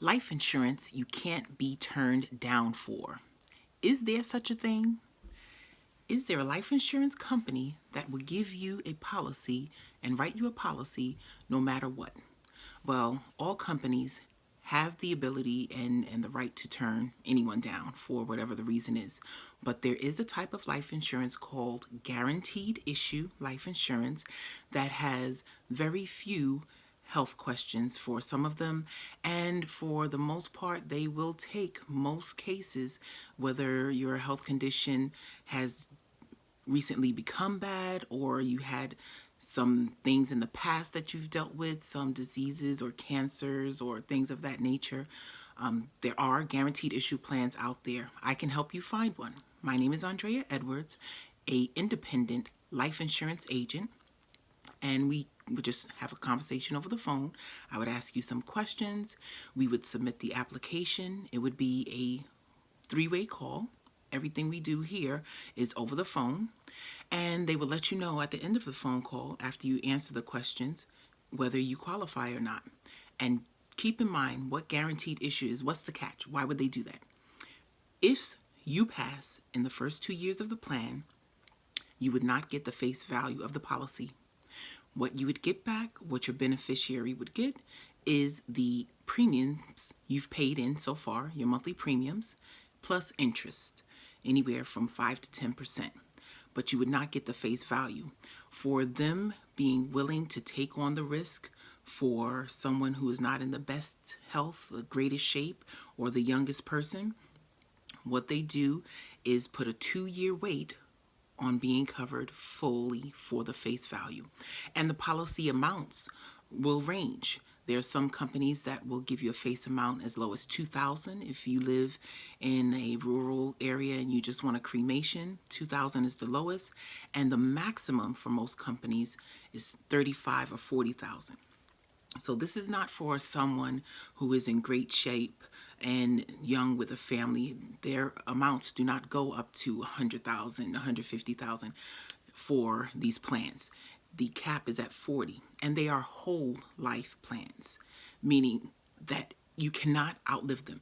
Life insurance you can't be turned down for. Is there such a thing? Is there a life insurance company that will give you a policy and write you a policy no matter what? Well, all companies have the ability and the right to turn anyone down for whatever the reason is. But there is a type of life insurance called guaranteed issue life insurance that has very few health questions for some of them, and for the most part they will take most cases, whether your health condition has recently become bad or you had some things in the past that you've dealt with, some diseases or cancers or things of that nature. There are guaranteed issue plans out there. I can help you find one. My name is Andrea Edwards, a independent life insurance agent, and we would just have a conversation over the phone. I would ask you some questions. We would submit the application. It would be a three-way call. Everything we do here is over the phone, and they will let you know at the end of the phone call, after you answer the questions, whether you qualify or not. And keep in mind what guaranteed issue is. What's the catch? Why would they do that? If you pass in the first 2 years of the plan, you would not get the face value of the policy. What you would get back, what your beneficiary would get, is the premiums you've paid in so far, your monthly premiums, plus interest, anywhere from 5 to 10%. But you would not get the face value. For them being willing to take on the risk for someone who is not in the best health, the greatest shape, or the youngest person, what they do is put a 2-year wait on being covered fully for the face value. And the policy amounts will range. There are some companies that will give you a face amount as low as $2,000. If you live in a rural area and you just want a cremation, $2,000 is the lowest, and the maximum for most companies is $35,000 or $40,000. So this is not for someone who is in great shape and young with a family. Their amounts do not go up to $100,000, $150,000 for these plans. The cap is at 40, and they are whole life plans, meaning that you cannot outlive them.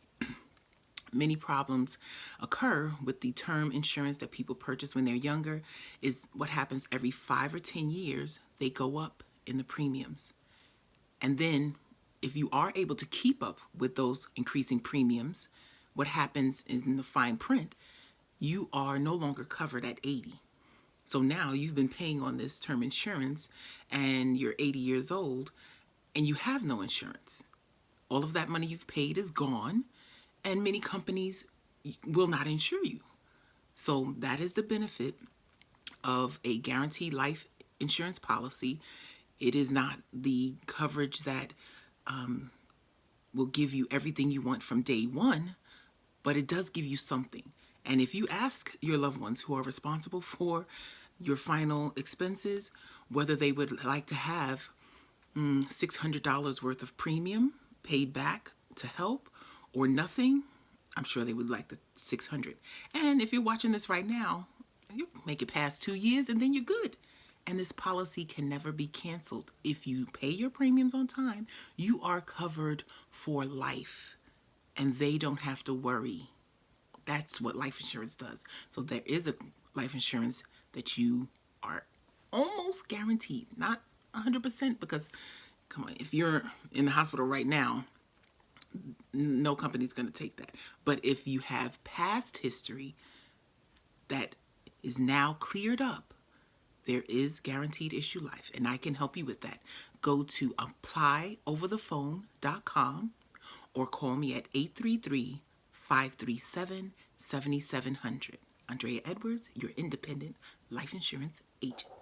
Many problems occur with the term insurance that people purchase when they're younger. Is what happens every 5 or 10 years, they go up in the premiums. And then if you are able to keep up with those increasing premiums, what happens is, in the fine print, you are no longer covered at 80. So now you've been paying on this term insurance and you're 80 years old and you have no insurance. All of that money you've paid is gone, and many companies will not insure you. So that is the benefit of a guaranteed life insurance policy. It is not the coverage that will give you everything you want from day one, but it does give you something. And if you ask your loved ones who are responsible for your final expenses whether they would like to have $600 worth of premium paid back to help or nothing, I'm sure they would like the 600. And if you're watching this right now, you make it past 2 years and then you're good. And this policy can never be canceled. If you pay your premiums on time, you are covered for life and they don't have to worry. That's what life insurance does. So there is a life insurance that you are almost guaranteed, not 100%, because come on, if you're in the hospital right now, no company's going to take that. But if you have past history that is now cleared up, there is guaranteed issue life, and I can help you with that. Go to applyoverthephone.com or call me at 833-537-7700. Andrea Edwards, your independent life insurance agent.